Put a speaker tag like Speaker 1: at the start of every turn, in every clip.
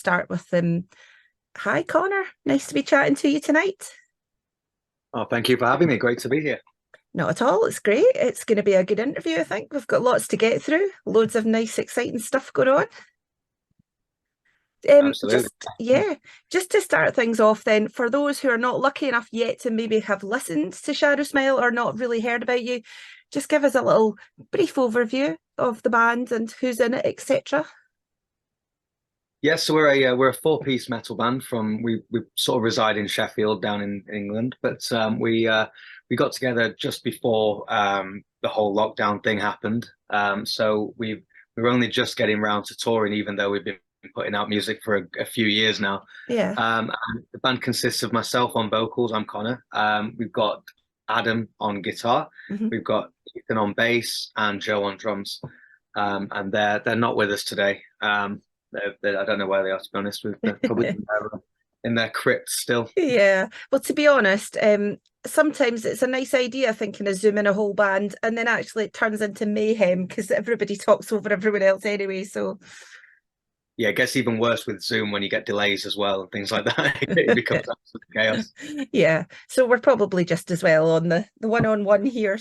Speaker 1: start with hi Connor, nice to be chatting to you tonight.
Speaker 2: Oh, thank you for having me. Great to be here.
Speaker 1: Not at all, it's great. It's going to be a good interview, I think. We've got lots to get through, loads of nice, exciting stuff going on.
Speaker 2: Absolutely.
Speaker 1: Just to start things off then, for those who are not lucky enough yet to maybe have listened to Shadow Smile or not really heard about you, just give us a little brief overview of the band and who's in it, etc.
Speaker 2: Yes, so we're a four-piece metal band from we sort of reside in Sheffield down in England, but we got together just before the whole lockdown thing happened. So we're only just getting round to touring, even though we've been putting out music for a few years now.
Speaker 1: Yeah.
Speaker 2: And the band consists of myself on vocals. I'm Connor. We've got Adam on guitar.
Speaker 1: Hmm.
Speaker 2: We've got Ethan on bass and Joe on drums. And they're not with us today. I don't know where they are, to be honest. They're probably in their crypt still.
Speaker 1: Yeah. Well, to be honest, sometimes it's a nice idea thinking of zooming a whole band, and then actually it turns into mayhem because everybody talks over everyone else anyway. So,
Speaker 2: Yeah, it gets even worse with Zoom when you get delays as well and things like that. It becomes absolute chaos.
Speaker 1: yeah. So we're probably just as well on the one-on-one here.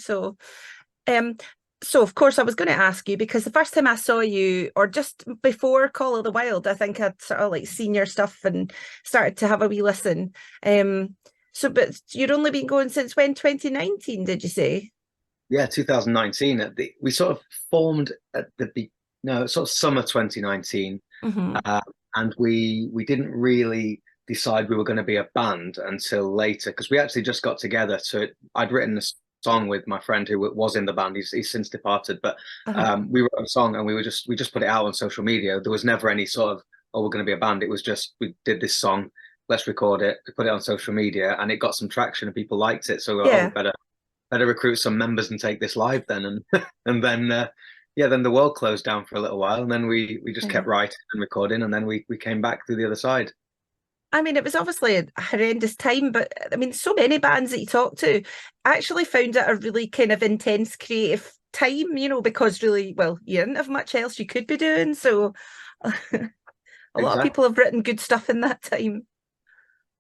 Speaker 1: Um, so of course I was going to ask you because the first time I saw you, or just before Call of the Wild, I think I'd sort of like seen your stuff and started to have a wee listen. But you'd only been going since when? 2019, did you say?
Speaker 2: Yeah, 2019. We sort of formed at no, sort of summer 2019,
Speaker 1: Hmm.
Speaker 2: uh, and we didn't really decide we were going to be a band until later because we actually just got together. I'd written a song with my friend who was in the band. He's since departed, but
Speaker 1: Uh-huh.
Speaker 2: we wrote a song and we just put it out on social media. There was never any sort of, oh, we're going to be a band. It was just we did this song, let's record it, we put it on social media, and it got some traction and people liked it. So we were, oh,
Speaker 1: Yeah.
Speaker 2: better recruit some members and take this live then. And and then yeah, then the world closed down for a little while, and then we just
Speaker 1: Yeah.
Speaker 2: kept writing and recording, and then we came back through the other side.
Speaker 1: I mean, it was obviously a horrendous time, but I mean, so many bands that you talk to actually found it a really kind of intense creative time, because really, well, you didn't have much else you could be doing. So a lot of
Speaker 2: Exactly.
Speaker 1: people have written good stuff in that time.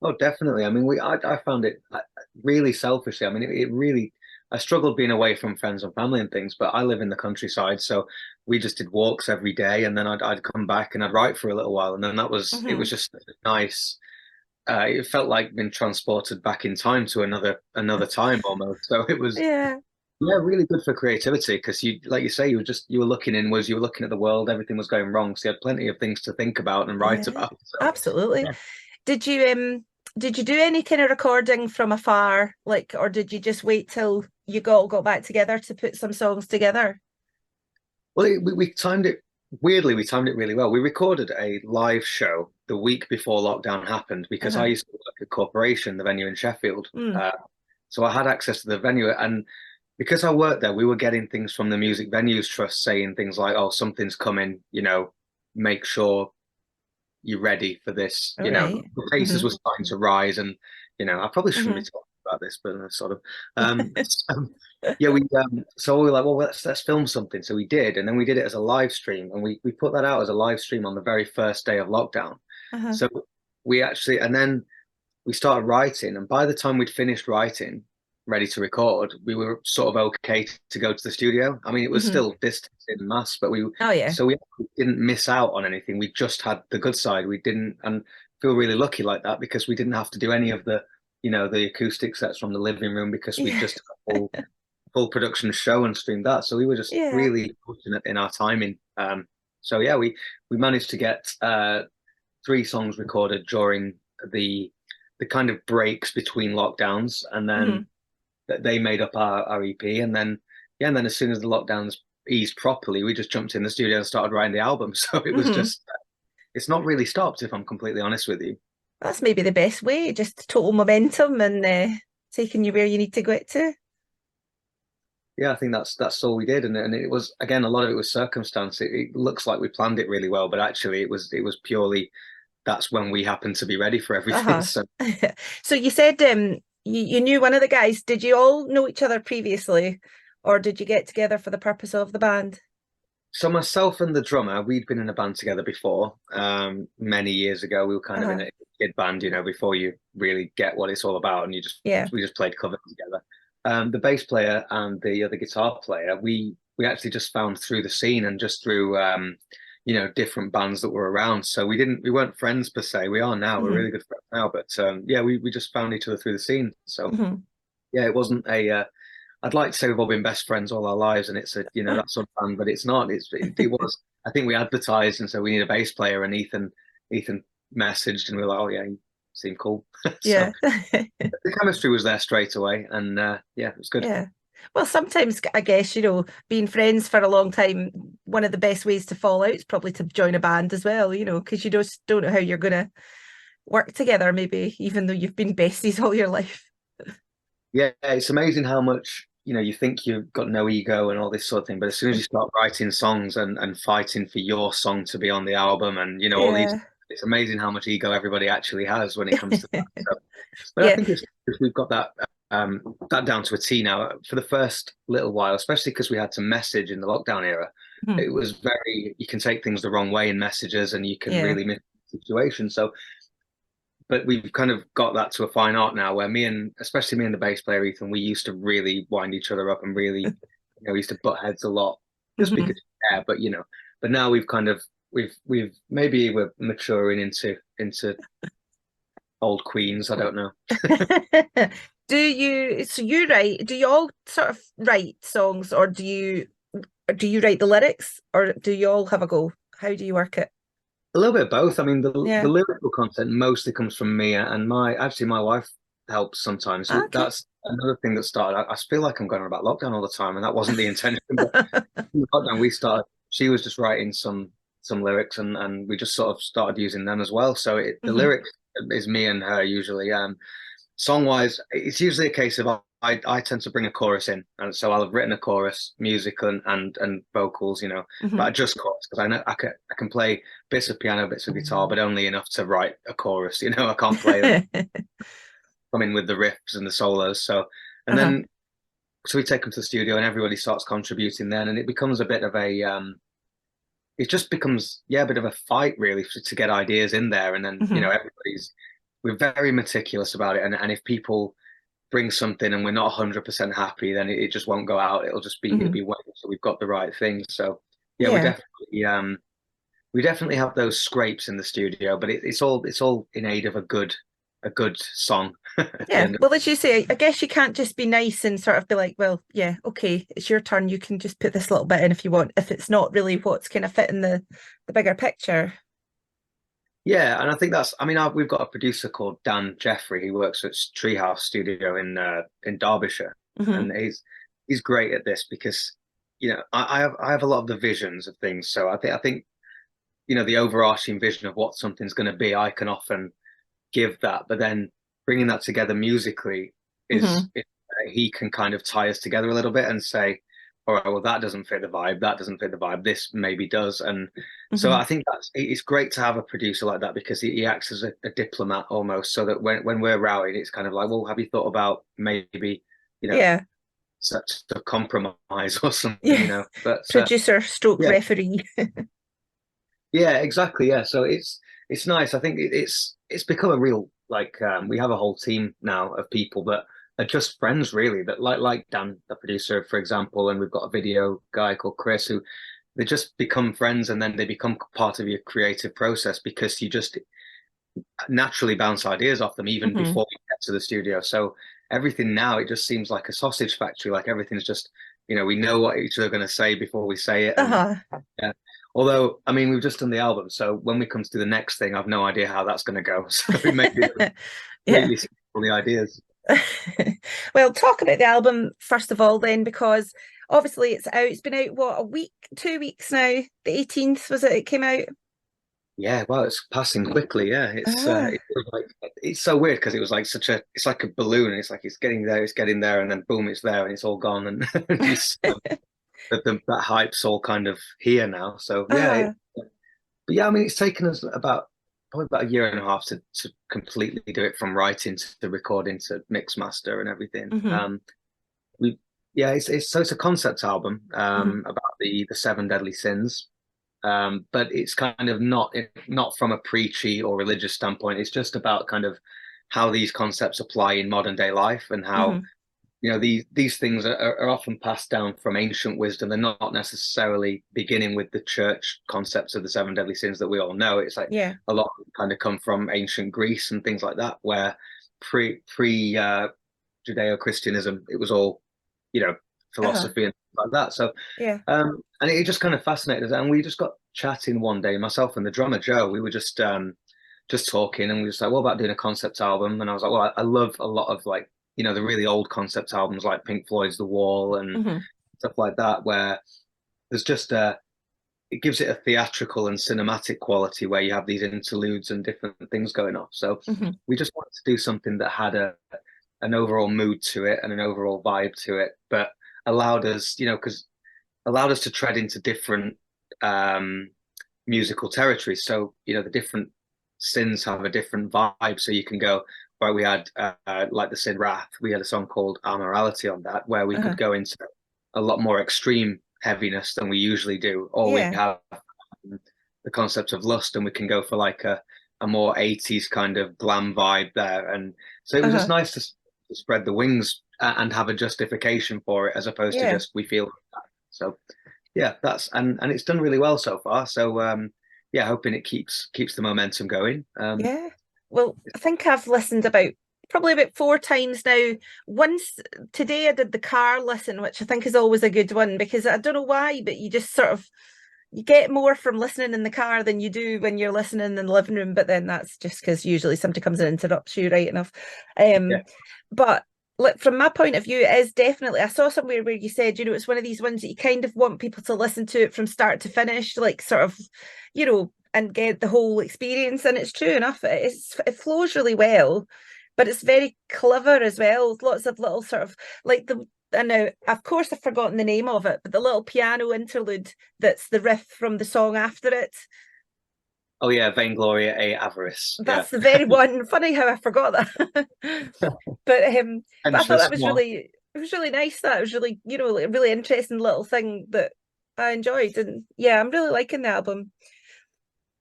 Speaker 2: Oh, definitely. I mean, I found it really selfishly. I mean, it really, I struggled being away from friends and family and things, but I live in the countryside, so we just did walks every day, and then I'd come back and I'd write for a little while, and then it was
Speaker 1: Hmm.
Speaker 2: just nice. It felt like being transported back in time to another time almost. So it was,
Speaker 1: Yeah,
Speaker 2: yeah, really good for creativity because like you say, you were looking inwards, you were looking at the world, everything was going wrong, so you had plenty of things to think about and write
Speaker 1: yeah,
Speaker 2: about. So
Speaker 1: absolutely.
Speaker 2: yeah.
Speaker 1: Did you did you do any kind of recording from afar, like, or did you just wait till you got back together to put some songs together?
Speaker 2: Well, we timed it weirdly. We timed it really well. We recorded a live show the week before lockdown happened because I
Speaker 1: Uh-huh.
Speaker 2: used to work at Corporation, the venue in Sheffield.
Speaker 1: Mm.
Speaker 2: So I had access to the venue, and because I worked there, we were getting things from the Music Venues Trust saying things like, "Oh, something's coming. Make sure you're ready for this."
Speaker 1: All right.
Speaker 2: The cases
Speaker 1: Mm-hmm.
Speaker 2: were starting to rise, and I probably shouldn't be
Speaker 1: Mm-hmm.
Speaker 2: talking about this, but sort of. So, yeah, so we were like, well, let's film something. So we did, and then we did it as a live stream, and we put that out as a live stream on the very first day of lockdown.
Speaker 1: Uh-huh.
Speaker 2: So and then we started writing, and by the time we'd finished writing, ready to record, we were sort of okay to go to the studio. I mean, it was
Speaker 1: Mm-hmm.
Speaker 2: still distance in mass, but
Speaker 1: Oh yeah.
Speaker 2: we didn't miss out on anything. We just had the good side. We didn't, and feel really lucky like that because we didn't have to do any of the acoustic sets from the living room because we
Speaker 1: Yeah.
Speaker 2: just had a full production show and streamed that. So we were just
Speaker 1: Yeah.
Speaker 2: really fortunate in our timing. So yeah, we managed to get three songs recorded during the the kind of breaks between lockdowns, and
Speaker 1: Mm-hmm.
Speaker 2: then they made up our EP, and then yeah, and then as soon as the lockdowns eased properly, we just jumped in the studio and started writing the album. So it was
Speaker 1: Mm-hmm.
Speaker 2: just it's not really stopped, if I'm completely honest with you.
Speaker 1: That's maybe the best way, just total momentum and taking you where you need to get to.
Speaker 2: Yeah, I think that's all we did, and it was again a lot of it was circumstance. It looks like we planned it really well, but actually it was purely that's when we happened to be ready for everything.
Speaker 1: Uh-huh.
Speaker 2: So
Speaker 1: So you said you knew one of the guys. Did you all know each other previously, or did you get together for the purpose of the band?
Speaker 2: So myself and the drummer, we'd been in a band together before, many years ago. We were kind of in
Speaker 1: Uh-huh.
Speaker 2: a kid band, before you really get what it's all about, and
Speaker 1: Yeah.
Speaker 2: we just played covers together. The bass player and the other guitar player, we actually just found through the scene and just through different bands that were around. So we weren't friends per se. We are now. We're
Speaker 1: Hmm.
Speaker 2: really good friends now. But yeah, we just found each other through the scene. So
Speaker 1: Hmm.
Speaker 2: yeah, it wasn't a I'd like to say we've all been best friends all our lives, and it's a that sort of band, but it's not. It was. I think we advertised and said we need a bass player, and Ethan messaged, and we were like, oh yeah, he seemed cool. So
Speaker 1: Yeah.
Speaker 2: the chemistry was there straight away, and yeah, it was good.
Speaker 1: Yeah. Well, sometimes I guess, being friends for a long time, one of the best ways to fall out is probably to join a band as well, because you just don't know how you're going to work together, maybe, even though you've been besties all your life.
Speaker 2: Yeah, it's amazing how much you think you've got no ego and all this sort of thing, but as soon as you start writing songs and fighting for your song to be on the album, and all these,
Speaker 1: Yeah.
Speaker 2: it's amazing how much ego everybody actually has when it comes to that. So, but I
Speaker 1: Yeah.
Speaker 2: think we've got that down to a T now. For the first little while, especially because we had to message in the lockdown era,
Speaker 1: Mhm.
Speaker 2: it was very, you can take things the wrong way in messages, and you can
Speaker 1: Yeah.
Speaker 2: really miss the situation. So but we've kind of got that to a fine art now where especially me and the bass player Ethan, we used to really wind each other up and really, we used to butt heads a lot just because,
Speaker 1: Mhm.
Speaker 2: yeah, but now we've kind of, we've maybe we're maturing into old queens. I don't know.
Speaker 1: Do you all sort of write songs, or do you write the lyrics, or do you all have a go? How do you work it?
Speaker 2: A little bit of both. I mean, the
Speaker 1: Yeah.
Speaker 2: lyrical content mostly comes from me, and my wife helps sometimes.
Speaker 1: Okay.
Speaker 2: That's another thing that started. I feel like I'm going on about lockdown all the time, and that wasn't the intention. But in lockdown, we started. She was just writing some lyrics, and we just sort of started using them as well. So the
Speaker 1: Hmm.
Speaker 2: lyrics is me and her usually. Song wise, it's usually a case of I tend to bring a chorus in, and so I'll have written a chorus, music and vocals, but
Speaker 1: Hmm.
Speaker 2: I just chorus because I know I can play bits of piano, bits of guitar, but only enough to write a chorus. I can't play them. Come in with the riffs and the solos. So and
Speaker 1: Uh-huh.
Speaker 2: then we take them to the studio, and everybody starts contributing then, and it becomes a bit of a it just becomes, yeah, a bit of a fight really to get ideas in there, and then
Speaker 1: Hmm.
Speaker 2: we're very meticulous about it, and if people bring something and we're not 100% happy, then it just won't go out. It'll
Speaker 1: Hmm.
Speaker 2: be wet. So we've got the right thing. So yeah,
Speaker 1: Yeah.
Speaker 2: we definitely have those scrapes in the studio, but it's all in aid of a good song at the
Speaker 1: Yeah.
Speaker 2: end of
Speaker 1: Well, as you say, I guess you can't just be nice and sort of be like, well, yeah, okay, it's your turn. You can just put this little bit in if you want, if it's not really what's kind of fit in the bigger picture.
Speaker 2: Yeah, and I think that's. I mean, we've got a producer called Dan Jeffrey. He works at Treehouse Studio in Derbyshire,
Speaker 1: Hmm.
Speaker 2: and he's great at this because I have a lot of the visions of things. So I think the overarching vision of what something's going to be, I can often give that, but then bringing that together musically
Speaker 1: Hmm.
Speaker 2: he can kind of tie us together a little bit and say, all right, well, that doesn't fit the vibe, that doesn't fit the vibe, this maybe does. And so
Speaker 1: Hmm.
Speaker 2: I think it's great to have a producer like that because he acts as a diplomat almost, so that when we're rowing, it's kind of like, well, have you thought about maybe you know
Speaker 1: Yeah.
Speaker 2: such a compromise or something,
Speaker 1: Yeah.
Speaker 2: but
Speaker 1: Producer stroke
Speaker 2: yeah.
Speaker 1: referee.
Speaker 2: Yeah, exactly. Yeah, so it's nice. I think it's become a real like we have a whole team now of people that are just friends really. That like Dan, the producer, for example, and we've got a video guy called Chris who they just become friends and then they become part of your creative process because you just naturally bounce ideas off them even
Speaker 1: Hmm.
Speaker 2: before you get to the studio. So everything now it just seems like a sausage factory. Like everything's just we know what each other are going to say before we say it, and
Speaker 1: Uh-huh.
Speaker 2: yeah. Although, I mean, we've just done the album, so when we come to the next thing, I've no idea how that's going to go. So we may be
Speaker 1: Yeah.
Speaker 2: completely all the ideas.
Speaker 1: Well, talk about the album first of all, then, because obviously it's out. It's been out, what, a week, 2 weeks now? The 18th, was it? It came out.
Speaker 2: Yeah, well, it's passing quickly. Yeah,
Speaker 1: Ah.
Speaker 2: it feels like it's so weird because it was like it's like a balloon. It's like it's getting there, and then boom, it's there, and it's all gone, and that hype's all kind of here now. So yeah,
Speaker 1: Ah.
Speaker 2: but yeah, I mean, it's taken us probably about a year and a half to completely do it from writing to recording to mix master and everything.
Speaker 1: Hmm.
Speaker 2: We yeah, it's a concept album
Speaker 1: Hmm.
Speaker 2: about the seven deadly sins. But it's kind of not from a preachy or religious standpoint. It's just about kind of how these concepts apply in modern day life, and how,
Speaker 1: Hmm.
Speaker 2: these things are often passed down from ancient wisdom. They're not necessarily beginning with the church concepts of the seven deadly sins that we all know. It's like
Speaker 1: Yeah.
Speaker 2: a lot of them kind of come from ancient Greece and things like that, where pre Judeo-Christianism, it was all,
Speaker 1: Uh-huh.
Speaker 2: philosophy and things like that. So
Speaker 1: Yeah.
Speaker 2: and it just kind of fascinated us. And we just got chatting one day, myself and the drummer Joe. We were just talking, and we were just like, "What about doing a concept album?" And I was like, "Well, I love a lot of, like, the really old concept albums like Pink Floyd's The Wall and
Speaker 1: Hmm.
Speaker 2: stuff like that, where there's just it gives it a theatrical and cinematic quality where you have these interludes and different things going off. So
Speaker 1: Hmm.
Speaker 2: we just wanted to do something that had an overall mood to it and an overall vibe to it, but allowed us, because allowed us to tread into different um, musical territories. So, the different sins have a different vibe. So you can go, where we had, like the sin Wrath, we had a song called Amorality on that, where we could
Speaker 1: Uh-huh.
Speaker 2: go into a lot more extreme heaviness than we usually do. Or we
Speaker 1: Yeah.
Speaker 2: have the concept of Lust, and we can go for like a more 80s kind of glam vibe there. And so it was just
Speaker 1: Uh-huh.
Speaker 2: nice to spread the wings and have a justification for it, as opposed to
Speaker 1: Yeah.
Speaker 2: just we feel like that. So yeah, that's and it's done really well so far. So yeah, hoping it keeps the momentum going.
Speaker 1: Yeah. Well, I think I've listened probably about 4 times now. Once today I did the car listen, which I think is always a good one, because I don't know why, but you just sort of you get more from listening in the car than you do when you're listening in the living room. But then that's just because usually somebody comes and interrupts you, right enough.
Speaker 2: Yeah,
Speaker 1: But like from my point of view, it is definitely. I saw somewhere where you said, it's one of these ones that you kind of want people to listen to it from start to finish, like sort of, and get the whole experience. And it's true enough. It flows really well, but it's very clever as well. Lots of little sort of like the. And now, of course, I've forgotten the name of it, but the little piano interlude that's the riff from the song after it.
Speaker 2: oh yeah, Vaingloria a Avarice. Yeah,
Speaker 1: That's the very one. Funny how I forgot that. But I thought
Speaker 2: Entrance
Speaker 1: that was
Speaker 2: one.
Speaker 1: really it was really nice. That was really, a really interesting little thing that I enjoyed. And yeah, I'm really liking the album.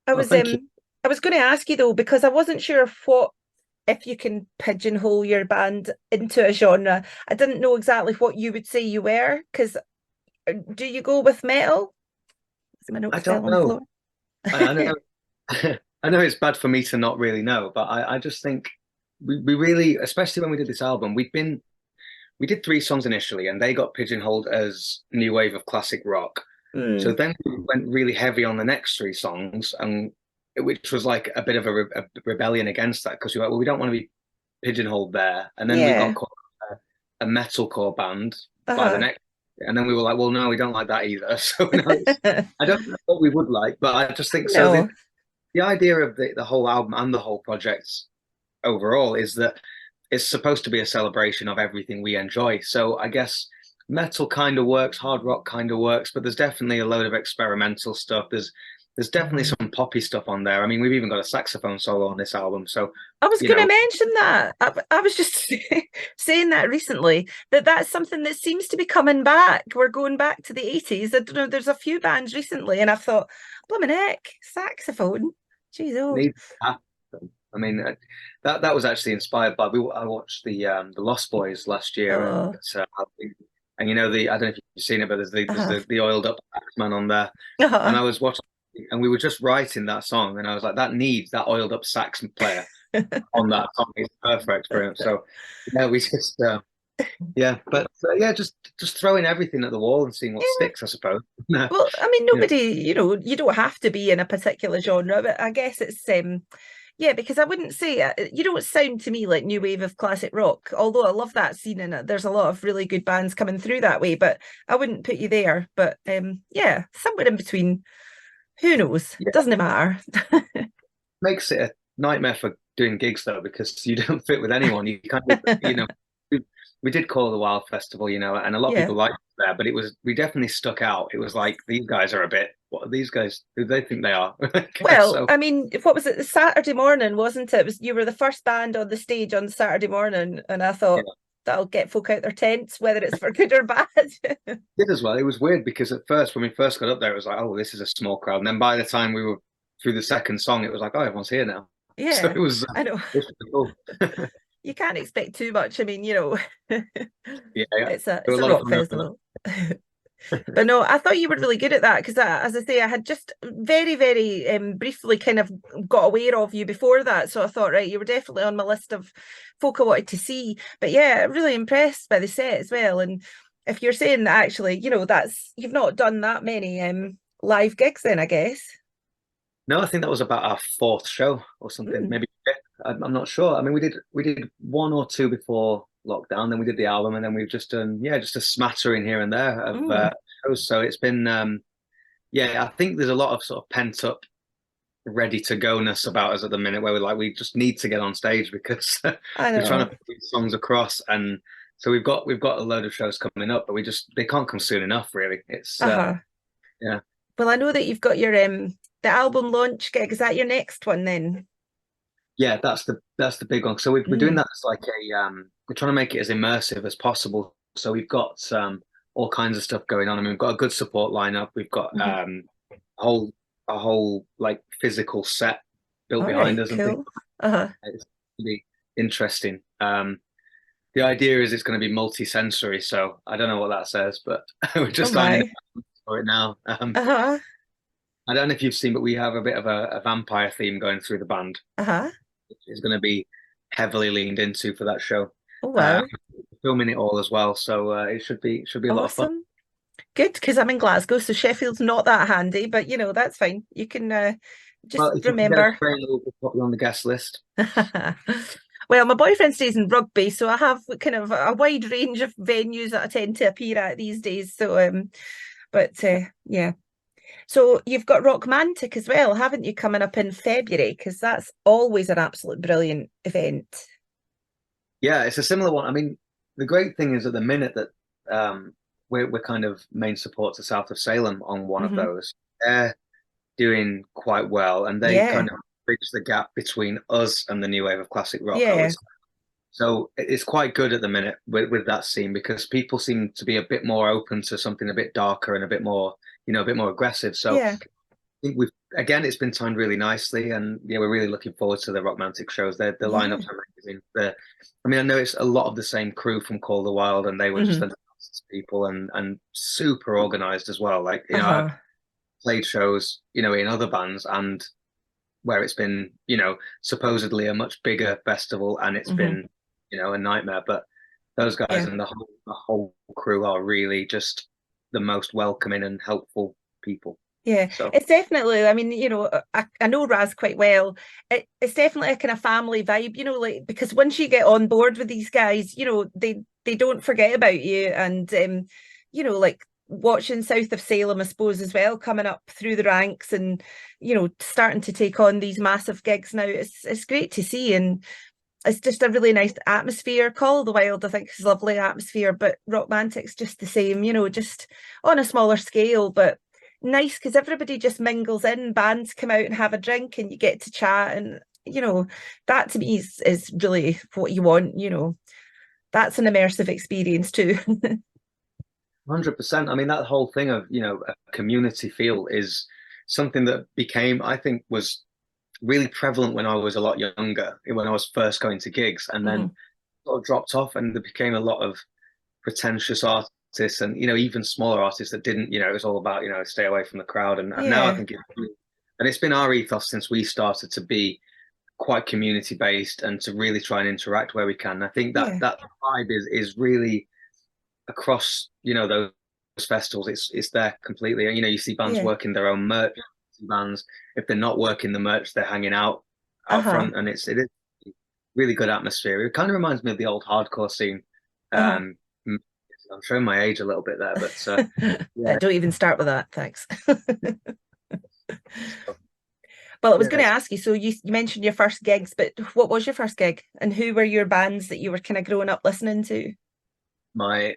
Speaker 1: I
Speaker 2: Oh,
Speaker 1: was
Speaker 2: thank you.
Speaker 1: I was going to ask you though, because I wasn't sure if you can pigeonhole your band into a genre. I didn't know exactly what you would say you were, because do you go with metal? My
Speaker 2: I
Speaker 1: notes
Speaker 2: don't
Speaker 1: fell on the
Speaker 2: know.
Speaker 1: floor.
Speaker 2: I know. I know it's bad for me to not really know, but I just think we really, especially when we did this album, we did 3 songs initially, and they got pigeonholed as new wave of classic rock. So
Speaker 1: Mm,
Speaker 2: then we went really heavy on the next 3 songs, and which was like a bit of a rebellion against that, because we were like, well, we don't want to be pigeonholed there. And then we got
Speaker 1: yeah.
Speaker 2: called a metalcore band by the
Speaker 1: Uh-huh.
Speaker 2: next, and then we were like, well, no, we don't like that either. So no, I don't know what we would like, but I just think so.
Speaker 1: No.
Speaker 2: The idea of the whole album and the whole project overall is that it's supposed to be a celebration of everything we enjoy. So I guess metal kind of works, hard rock kind of works, but there's definitely a load of experimental stuff. There's definitely some poppy stuff on there. I mean, we've even got a saxophone solo on this album. So,
Speaker 1: I was
Speaker 2: you
Speaker 1: going to
Speaker 2: know,
Speaker 1: mention that. I was just saying that recently, that's something that seems to be coming back. We're going back to the 80s. I don't know, there's a few bands recently, and I've thought, blimey heck, saxophone. Jeez, oh.
Speaker 2: needs to happen. I mean, that was actually inspired by I watched the Lost Boys last year
Speaker 1: Oh,
Speaker 2: and the I don't know if you've seen it, but there's
Speaker 1: uh-huh.
Speaker 2: the oiled up man on there, and
Speaker 1: Uh-huh.
Speaker 2: I was watching, and we were just writing that song, and I was like, that needs that oiled up sax player on that song. It's perfect for him. So yeah, we just yeah, but yeah, just throwing everything at the wall and seeing what
Speaker 1: Yeah.
Speaker 2: sticks, I suppose. you
Speaker 1: Well, I mean,
Speaker 2: know,
Speaker 1: nobody, you don't have to be in a particular genre, but I guess it's yeah, because I wouldn't say you don't sound to me like new wave of classic rock, although I love that scene and there's a lot of really good bands coming through that way, but I wouldn't put you there. But yeah, somewhere in between. Who knows?
Speaker 2: yeah,
Speaker 1: Doesn't it matter?
Speaker 2: makes it a nightmare for doing gigs though, because you don't fit with anyone. You kind of, we, we did Call of the Wild Festival, and a lot of
Speaker 1: Yeah.
Speaker 2: people liked it there, but we definitely stuck out. It was like, these guys are a bit, what are these guys? Who do they think they are?
Speaker 1: Well,
Speaker 2: So
Speaker 1: I mean, what was it? Saturday morning, wasn't it? You were the first band on the stage on Saturday morning, and I
Speaker 2: yeah,
Speaker 1: thought, that'll get folk out their tents, whether it's for good or bad.
Speaker 2: Did as well. It was weird because at first, when we first got up there, it was like, oh, this is a small crowd. And then by the time we were through the second song, it was like, oh, everyone's here now. So
Speaker 1: Yeah, I know.
Speaker 2: it was pretty cool.
Speaker 1: You can't expect too much. I mean, you know,
Speaker 2: Yeah, yeah. There
Speaker 1: it's
Speaker 2: were
Speaker 1: a
Speaker 2: a lot of
Speaker 1: rock
Speaker 2: fun over
Speaker 1: festival. But no, I thought you were really good at that because, as I say, I had just very, very briefly kind of got aware of you before that. So I thought, right, you were definitely on my list of folk I wanted to see. But yeah, really impressed by the set as well. And if you're saying that actually, you know, that's you've not done that many live gigs, then I guess.
Speaker 2: No, I think that was about our fourth show or something,
Speaker 1: Mm,
Speaker 2: maybe fifth. I'm not sure. I mean, we did one or two before lockdown, then we did the album, and then we've just done just a smattering here and there of
Speaker 1: mm,
Speaker 2: shows. So it's been yeah, I think there's a lot of sort of pent up, ready to go ness about us at the minute, where we're like we just need to get on stage because
Speaker 1: I
Speaker 2: we're trying to
Speaker 1: know.
Speaker 2: put these songs across, and so we've got a load of shows coming up, but they can't come soon enough. Really, it's
Speaker 1: Uh-huh.
Speaker 2: yeah.
Speaker 1: Well, I know that you've got your the album launch gig. Is that your next one then?
Speaker 2: Yeah, that's the big one. So we're doing
Speaker 1: Mm,
Speaker 2: that as like we're trying to make it as immersive as possible. So we've got all kinds of stuff going on. I mean, we've got a good support lineup. We've got
Speaker 1: mhm.
Speaker 2: a whole like physical set built
Speaker 1: All
Speaker 2: behind
Speaker 1: right,
Speaker 2: us and things.
Speaker 1: cool. Uh-huh.
Speaker 2: It's really interesting. The idea is it's going to be multi-sensory, so I don't know what that says, but we're
Speaker 1: Oh
Speaker 2: just lining
Speaker 1: my.
Speaker 2: it for it now.
Speaker 1: Uh-huh.
Speaker 2: I don't know if you've seen, but we have a bit of a vampire theme going through the band.
Speaker 1: Uh-huh.
Speaker 2: Is going to be heavily leaned into for that show.
Speaker 1: Oh
Speaker 2: Uh,
Speaker 1: wow.
Speaker 2: Filming it all as well, so it should be a lot of fun.
Speaker 1: Awesome. Good, because I'm in Glasgow, so Sheffield's not that handy, but you know, that's fine. You can just
Speaker 2: Well, if you can get a
Speaker 1: remember.
Speaker 2: train, we'll put you on the guest list.
Speaker 1: Well, my boyfriend stays in Rugby, so I have kind of a wide range of venues that I tend to appear at these days. So but yeah. So you've got Rockmantic as well, haven't you, coming up in February? Because that's always an absolute brilliant event.
Speaker 2: Yeah, it's a similar one. I mean, the great thing is at the minute that we're kind of main support to South of Salem on one of
Speaker 1: Hmm.
Speaker 2: those. They're doing quite well, and they
Speaker 1: Yeah,
Speaker 2: kind of bridge the gap between us and the new wave of classic rock, I would
Speaker 1: yeah,
Speaker 2: say. So it's quite good at the minute with that scene because people seem to be a bit more open to something a bit darker and a bit more, a bit more aggressive. So
Speaker 1: yeah,
Speaker 2: think we've again, it's been timed really nicely, and yeah, we're really looking forward to the Rockmantic shows. The
Speaker 1: yeah.
Speaker 2: lineups are amazing. I mean, I know it's a lot of the same crew from Call the Wild, and they were just the
Speaker 1: Hmm.
Speaker 2: nicest people and super organized as well. Like, I've
Speaker 1: Uh-huh.
Speaker 2: played shows, in other bands, and where it's been, supposedly a much bigger festival, and it's
Speaker 1: Hmm.
Speaker 2: been, a nightmare. But those guys
Speaker 1: Yeah.
Speaker 2: and the whole crew are really just the most welcoming and helpful people.
Speaker 1: Yeah,
Speaker 2: So.
Speaker 1: it's definitely, I mean, you know, I know Raz quite well. It's definitely a kind of family vibe, you know, like because once you get on board with these guys, you know, they don't forget about you. And you know, like watching South of Salem, I suppose, as well, coming up through the ranks and, you know, starting to take on these massive gigs now. It's great to see. And it's just a really nice atmosphere. Call of the Wild, I think, is lovely atmosphere, but Rockmantic's just the same, you know, just on a smaller scale, but nice because everybody just mingles in. Bands come out and have a drink, and you get to chat, and you know that to me is really what you want. You know, that's an immersive experience too.
Speaker 2: 100%. I mean, that whole thing of, a community feel is something that became, I think, was really prevalent when I was a lot younger, when I was first going to gigs, and then
Speaker 1: Mhm.
Speaker 2: sort of dropped off, and there became a lot of pretentious artists and, even smaller artists that didn't, it was all about, stay away from the crowd. And now I
Speaker 1: Yeah,
Speaker 2: think it's been our ethos since we started to be quite community based and to really try and interact where we can. I think that
Speaker 1: yeah,
Speaker 2: that vibe is really across those festivals. It's there completely. You see bands
Speaker 1: yeah.
Speaker 2: working their own merch. Bands, if they're not working the merch, they're hanging out
Speaker 1: Uh-huh.
Speaker 2: front, and it is really good atmosphere. It kind of reminds me of the old hardcore scene.
Speaker 1: Uh-huh.
Speaker 2: um I'm showing my age a little bit there, but yeah.
Speaker 1: Don't even start with that, thanks. Well, I was going to
Speaker 2: Yes.
Speaker 1: ask you, so you mentioned your first gigs, but what was your first gig and who were your bands that you were kind of growing up listening to?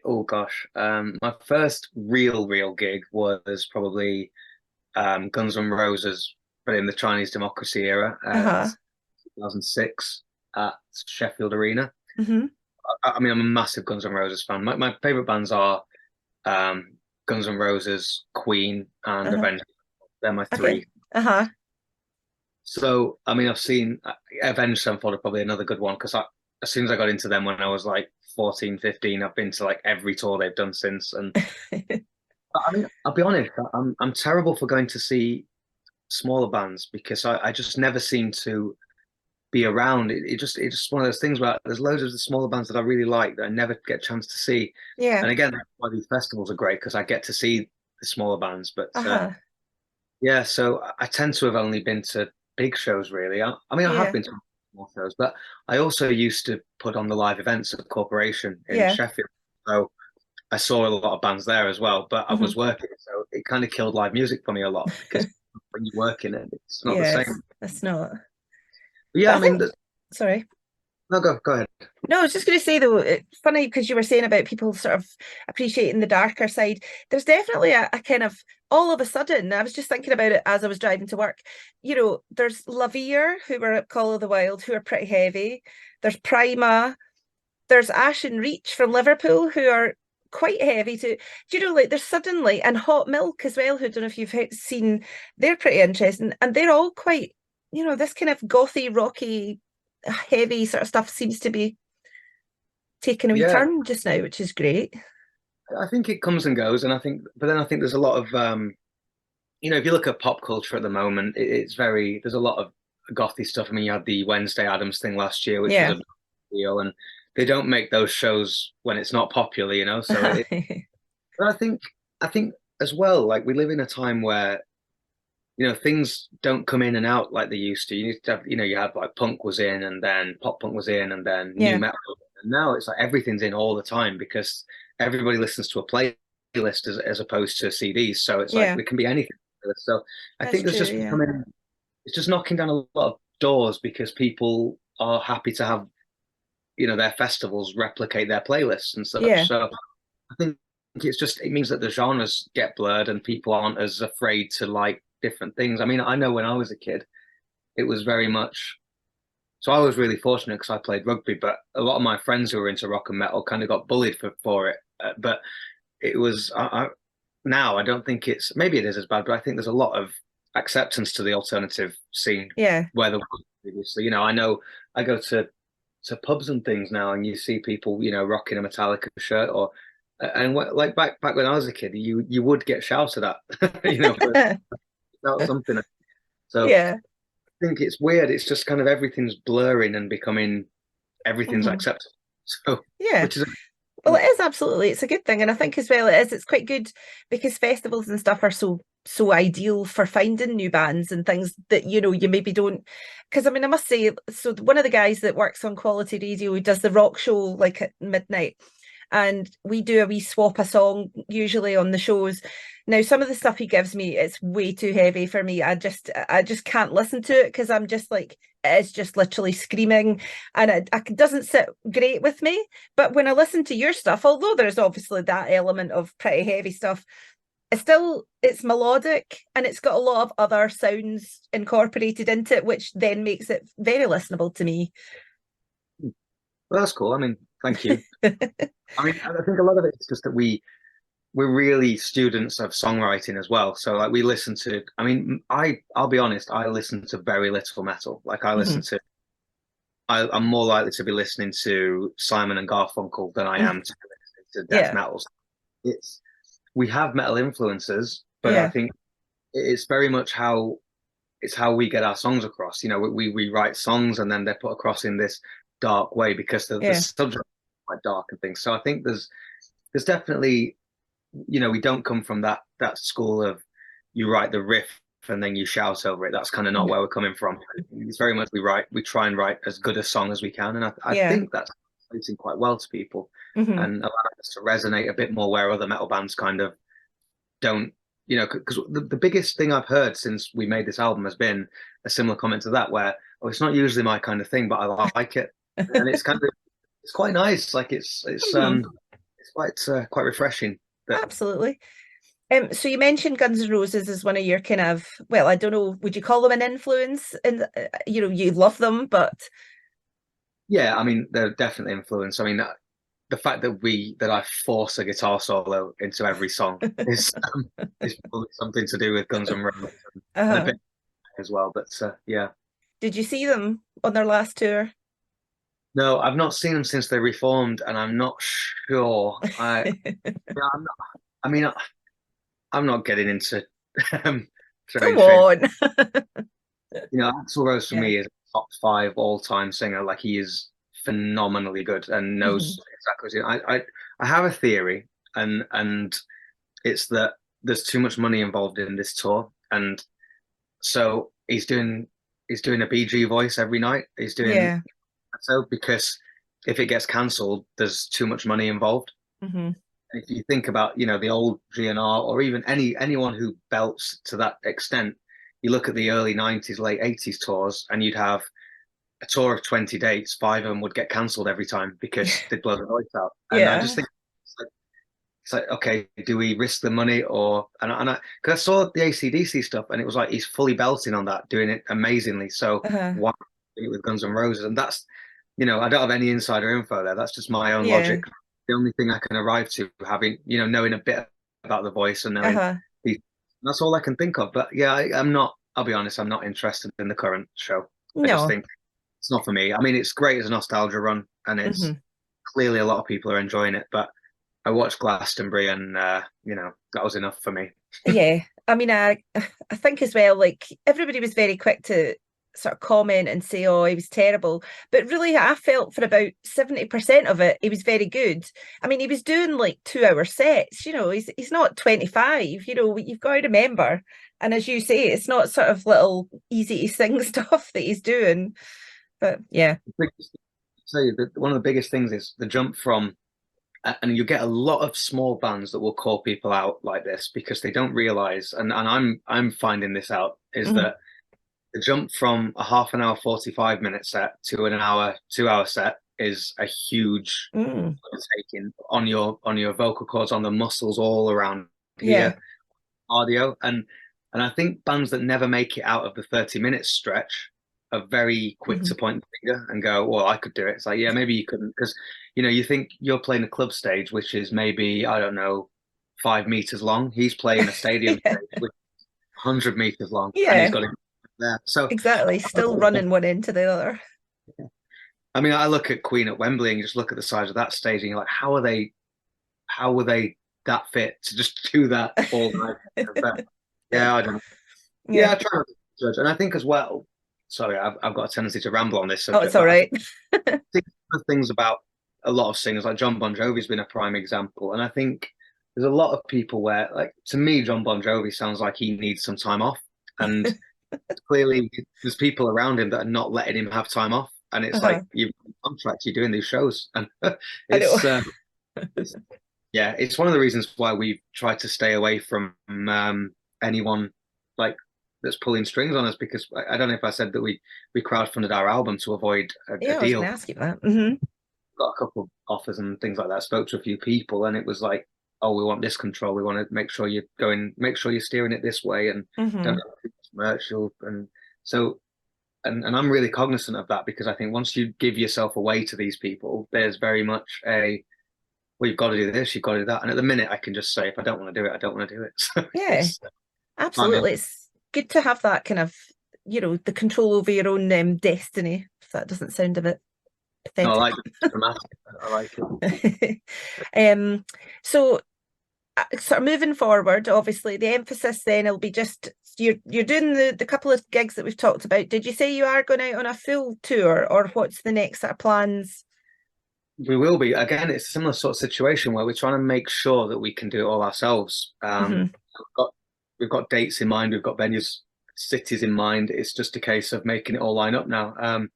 Speaker 2: Oh gosh, my first real gig was probably Guns N' Roses, but in the Chinese Democracy era,
Speaker 1: Uh-huh.
Speaker 2: 2006 at Sheffield Arena.
Speaker 1: Hmm.
Speaker 2: I mean, I'm a massive Guns N' Roses fan. My favorite bands are um, Guns N' Roses, Queen, and
Speaker 1: Uh-huh.
Speaker 2: Avenged. They're my
Speaker 1: Okay.
Speaker 2: three.
Speaker 1: Uh-huh.
Speaker 2: So, I mean, I've seen Avenged Sevenfold are probably another good one because as soon as I got into them when I was like 14, 15, I've been to like every tour they've done since. And I mean, I'll be honest, I'm terrible for going to see smaller bands because I just never seem to be around. It's just one of those things where there's loads of the smaller bands that I really like that I never get a chance to see.
Speaker 1: Yeah.
Speaker 2: And again, that's why these festivals are great because I get to see the smaller bands. But
Speaker 1: Uh-huh.
Speaker 2: yeah, so I tend to have only been to big shows really. I mean, I have
Speaker 1: Yeah.
Speaker 2: been to small shows, but I also used to put on the live events at the Corporation in
Speaker 1: Yeah.
Speaker 2: Sheffield. So I saw a lot of bands there as well, but I
Speaker 1: Hmm.
Speaker 2: was working, so it kind of killed live music for me a lot because when you work in it, it's not the
Speaker 1: Yeah,
Speaker 2: same.
Speaker 1: it's not.
Speaker 2: But yeah,
Speaker 1: But
Speaker 2: I
Speaker 1: I
Speaker 2: mean,
Speaker 1: think, sorry.
Speaker 2: no, go ahead.
Speaker 1: No, I was just going to say though, it's funny because you were saying about people sort of appreciating the darker side. There's definitely a kind of all of a sudden, I was just thinking about it as I was driving to work. There's Lavier, who were at Call of the Wild, who are pretty heavy. There's Prima. There's Ash and Reach from Liverpool, who are quite heavy too. Do you know, like there's suddenly, and Hot Milk as well, who I don't know if you've seen, they're pretty interesting. And they're all quite, this kind of gothy, rocky, heavy sort of stuff seems to be taking a wee
Speaker 2: Yeah,
Speaker 1: turn just now, which is great.
Speaker 2: I think it comes and goes, and but then I think there's a lot of, if you look at pop culture at the moment, it's there's a lot of gothy stuff. I mean, you had the Wednesday Addams thing last year, which was
Speaker 1: Yeah.
Speaker 2: a big deal, and they don't make those shows when it's not popular, So but I think as well, like we live in a time where things don't come in and out like they used to. You need to have, you had like punk was in, and then pop punk was in, and then new
Speaker 1: Yeah.
Speaker 2: metal, and now it's like everything's in all the time because everybody listens to a playlist as opposed to CDs. So it's like
Speaker 1: Yeah.
Speaker 2: it can be anything. So I
Speaker 1: That's
Speaker 2: think there's
Speaker 1: true.
Speaker 2: just
Speaker 1: Yeah.
Speaker 2: becoming it's just knocking down a lot of doors because people are happy to have their festivals replicate their playlists and such.
Speaker 1: Yeah.
Speaker 2: So I think it means that the genres get blurred and people aren't as afraid to like different things. I mean, I know when I was a kid, it was very much so I was really fortunate because I played rugby, but a lot of my friends who were into rock and metal kind of got bullied for it. But it was now I don't think it's maybe it is as bad, but I think there's a lot of acceptance to the alternative scene
Speaker 1: Yeah.
Speaker 2: where there was previously. I know I go to pubs and things now, and you see people, rocking a Metallica shirt and like back when I was a kid, you would get shouted at, for about something. So
Speaker 1: Yeah.
Speaker 2: I think it's weird. It's just kind of everything's blurring and becoming everything's
Speaker 1: Hmm.
Speaker 2: acceptable. So,
Speaker 1: Yeah.
Speaker 2: which is
Speaker 1: Well, it is absolutely. It's a good thing, and I think as well it is. It's quite good because festivals and stuff are so ideal for finding new bands and things that you maybe don't. Because I mean, I must say, so one of the guys that works on Quality Radio, he does the rock show like at midnight, and we do a wee swap a song usually on the shows. Now, some of the stuff he gives me, it's way too heavy for me. I just can't listen to it because I'm just like it's just literally screaming, and it doesn't sit great with me. But when I listen to your stuff, although there's obviously that element of pretty heavy stuff, it's melodic and it's got a lot of other sounds incorporated into it, which then makes it very listenable to me.
Speaker 2: well, that's cool. I mean, thank you. I mean, I think a lot of it is just that we're really students of songwriting as well. So like we listen to, I mean, I'll be honest, I listen to very little metal. Like
Speaker 1: Mhm.
Speaker 2: I'm more likely to be listening to Simon and Garfunkel than I am to listening to death
Speaker 1: Yeah,
Speaker 2: metal. It's we have metal influences, but I
Speaker 1: yeah,
Speaker 2: think it's very much how we get our songs across. We write songs and then they're put across in this dark way because the
Speaker 1: yeah,
Speaker 2: subject is quite dark and things. So I think there's definitely we don't come from that school of you write the riff and then you shout over it. That's kind of not where we're coming from. It's very much we try and write as good a song as we can, and I
Speaker 1: yeah.
Speaker 2: think that's relating quite well to people
Speaker 1: Hmm.
Speaker 2: and allowing us to resonate a bit more where other metal bands kind of don't. Because the biggest thing I've heard since we made this album has been a similar comment to that, where oh, it's not usually my kind of thing, but I like it, and it's quite nice. Like it's quite refreshing that
Speaker 1: Absolutely. So you mentioned Guns N' Roses as one of your kind of, well, I don't know, would you call them an influence? And you love them, but
Speaker 2: Yeah, I mean, they're definitely influence. I mean, the fact that I force a guitar solo into every song is probably something to do with Guns N' Roses and a
Speaker 1: Uh-huh.
Speaker 2: bit as well. But yeah,
Speaker 1: Did you see them on their last tour?
Speaker 2: no, I've not seen them since they reformed, and I'm not sure. Yeah, I mean, I'm not getting into
Speaker 1: Come
Speaker 2: Strange Shame.
Speaker 1: on.
Speaker 2: Axl Rose for
Speaker 1: Yeah.
Speaker 2: me is a top five all-time singer. Like he is phenomenally good and
Speaker 1: Hmm.
Speaker 2: knows exactly. I have a theory, and it's that there's too much money involved in this tour, and so he's doing a BG voice every night. He's doing
Speaker 1: Yeah.
Speaker 2: so because if it gets cancelled, there's too much money involved.
Speaker 1: Hmm.
Speaker 2: If you think about, the old GNR or even anyone who belts to that extent, you look at the early 90s, late 80s tours, and you'd have a tour of 20 dates, five of them would get cancelled every time because they'd blow the voice out. And I just
Speaker 1: Yeah.
Speaker 2: think it's like, okay, do we risk the money or because I saw the AC/DC stuff and it was like he's fully belting on that, doing it amazingly. So
Speaker 1: Uh-huh.
Speaker 2: why do it with Guns N' Roses? And that's, I don't have any insider info there. That's just my own
Speaker 1: Yeah.
Speaker 2: logic. The only thing I can arrive to having, knowing a bit about the voice and knowing
Speaker 1: Uh-huh.
Speaker 2: the, that's all I can think of. But yeah, I'm not, I'll be honest, I'm not interested in the current show. I just
Speaker 1: No.
Speaker 2: think it's not for me. I mean, it's great as a nostalgia run and it's
Speaker 1: Hmm.
Speaker 2: clearly a lot of people are enjoying it, but I watched Glastonbury and that was enough for me.
Speaker 1: Yeah. I mean, I think as well, like everybody was very quick to sort of comment and say, oh, he was terrible. But really, I felt for about 70% of it, he was very good. I mean, he was doing like 2 hour sets, he's not 25, you've got to remember. And as you say, it's not sort of little easy to sing stuff that he's doing. But yeah.
Speaker 2: Tell you that one of the biggest things is the jump from, and you get a lot of small bands that will call people out like this because they don't realize, and I'm finding this out, is
Speaker 1: Mhm.
Speaker 2: that the jump from a half an hour, 45-minute set to an hour, 2 hour set is a huge
Speaker 1: Mm.
Speaker 2: undertaking on your vocal cords, on the muscles all around
Speaker 1: Yeah.
Speaker 2: here, cardio, and I think bands that never make it out of the 30 minute stretch are very quick
Speaker 1: Hmm.
Speaker 2: to point the finger and go, well, I could do it. It's like, yeah, maybe you couldn't, because you think you're playing a club stage, which is maybe, I don't know, 5 meters long. He's playing a stadium
Speaker 1: Yeah.
Speaker 2: stage which is 100 meters long, and he's
Speaker 1: Yeah.
Speaker 2: got it there. So
Speaker 1: Exactly. Still running one into the other.
Speaker 2: I mean, I look at Queen at Wembley and you just look at the size of that stage, and you're like, how were they that fit to just do that all night? But yeah, I don't know. Yeah,
Speaker 1: Yeah.
Speaker 2: I try not to judge. And I think as well, sorry, I've got a tendency to ramble on this
Speaker 1: Oh, it's
Speaker 2: subject,
Speaker 1: all
Speaker 2: but I
Speaker 1: right.
Speaker 2: think the things about a lot of singers, like John Bon Jovi's been a prime example. And I think there's a lot of people where, like, to me, John Bon Jovi sounds like he needs some time off. And clearly, there's people around him that are not letting him have time off. And it's
Speaker 1: Uh-huh.
Speaker 2: like, you've contract, you're doing these shows. And
Speaker 1: I know.
Speaker 2: it's, it's, yeah, it's one of the reasons why we've tried to stay away from anyone like that's pulling strings on us because I don't know if I said that we crowdfunded our album to avoid a
Speaker 1: Yeah, I was
Speaker 2: deal.
Speaker 1: going to ask you that. Hmm.
Speaker 2: Got a couple of offers and things like that. Spoke to a few people, and it was like, oh, we want this control. We want to make sure you're steering it this way, and don't
Speaker 1: Hmm.
Speaker 2: have too much commercial. And so, and I'm really cognizant of that because I think once you give yourself away to these people, there's very much a well, you've got to do this, you've got to do that. And at the minute, I can just say, if I don't want to do it, I don't want to do it. So
Speaker 1: Yeah,
Speaker 2: it's, I'm in.
Speaker 1: absolutely. It's good to have that kind of, the control over your own destiny, if that doesn't sound a bit
Speaker 2: No, I
Speaker 1: pathetic.
Speaker 2: like it. It's dramatic. I like it.
Speaker 1: um, so sort of moving forward, obviously the emphasis then will be just you're doing the couple of gigs that we've talked about. Did you say you are going out on a full tour, or what's the next set of plans?
Speaker 2: We will be. Again, it's a similar sort of situation where we're trying to make sure that we can do it all ourselves.
Speaker 1: Hmm.
Speaker 2: We've got dates in mind, we've got venues, cities in mind. It's just a case of making it all line up now.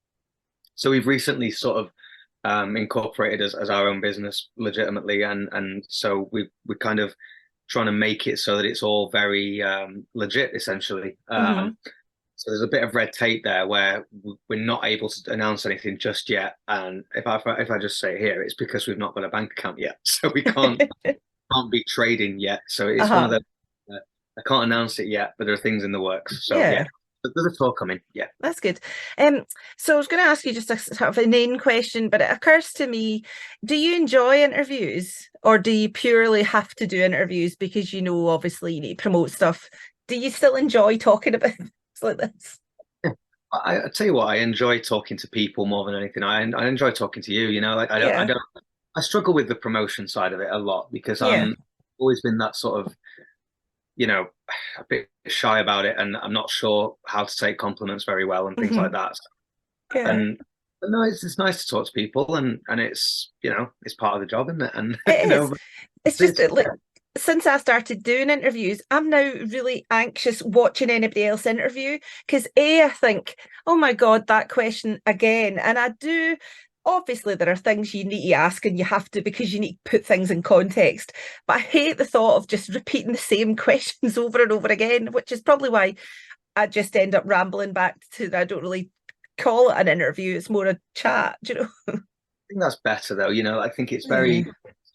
Speaker 2: So we've recently sort of incorporated as our own business legitimately, and so we're kind of trying to make it so that it's all very legit, essentially.
Speaker 1: Hmm.
Speaker 2: So there's a bit of red tape there where we're not able to announce anything just yet. And if I just say it here, it's because we've not got a bank account yet, so we can't be trading yet. So it's one of
Speaker 1: Uh-huh.
Speaker 2: the I can't announce it yet, but there are things in the works. So yeah,
Speaker 1: Yeah.
Speaker 2: There's a tour coming. Yeah.
Speaker 1: That's good. So I was going to ask you just a sort of inane question, but it occurs to me, do you enjoy interviews or do you purely have to do interviews because you know obviously you need to promote stuff? Do you still enjoy talking about things like this?
Speaker 2: I tell you what, I enjoy talking to people more than anything. I enjoy talking to you. You know, like I
Speaker 1: Yeah,
Speaker 2: don't I struggle with the promotion side of it a lot because
Speaker 1: yeah.
Speaker 2: I'm always been that sort of, you know, a bit shy about it, and I'm not sure how to take compliments very well and things like
Speaker 1: Hmm.
Speaker 2: that.
Speaker 1: Yeah.
Speaker 2: And but no, it's nice to talk to people, and it's it's part of the job, isn't it? And
Speaker 1: It is. It's just
Speaker 2: it's
Speaker 1: that, like, since I started doing interviews, I'm now really anxious watching anybody else interview because I think, oh my God, that question again. And I do, obviously, there are things you need to ask and you have to because you need to put things in context. But I hate the thought of just repeating the same questions over and over again, which is probably why I just end up rambling back to, I don't really call it an interview, it's more a chat, you know?
Speaker 2: think that's better though. I think it's
Speaker 1: Yeah.
Speaker 2: very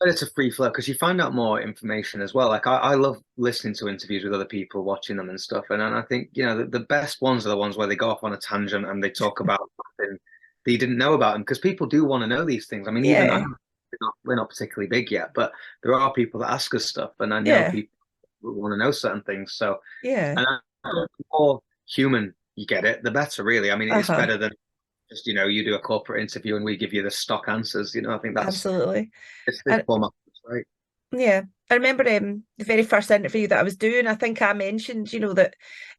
Speaker 2: better to free flow because you find out more information as well. Like I love listening to interviews with other people, watching them and stuff. And I think, the best ones are the ones where they go off on a tangent and they talk about something that you didn't know about them because people do want to know these things. I mean, even I
Speaker 1: Yeah.
Speaker 2: know we're not particularly big yet, but there are people that ask us stuff, and I know
Speaker 1: Yeah.
Speaker 2: people want to know certain things. So,
Speaker 1: Yeah.
Speaker 2: and the more human you get it, the better, really. I mean, it's
Speaker 1: Uh-huh.
Speaker 2: better than just you do a corporate interview and we give you the stock answers. I think that's
Speaker 1: Absolutely.
Speaker 2: it's this
Speaker 1: And
Speaker 2: format, right?
Speaker 1: yeah, I remember the very first interview that I was doing. I think I mentioned, that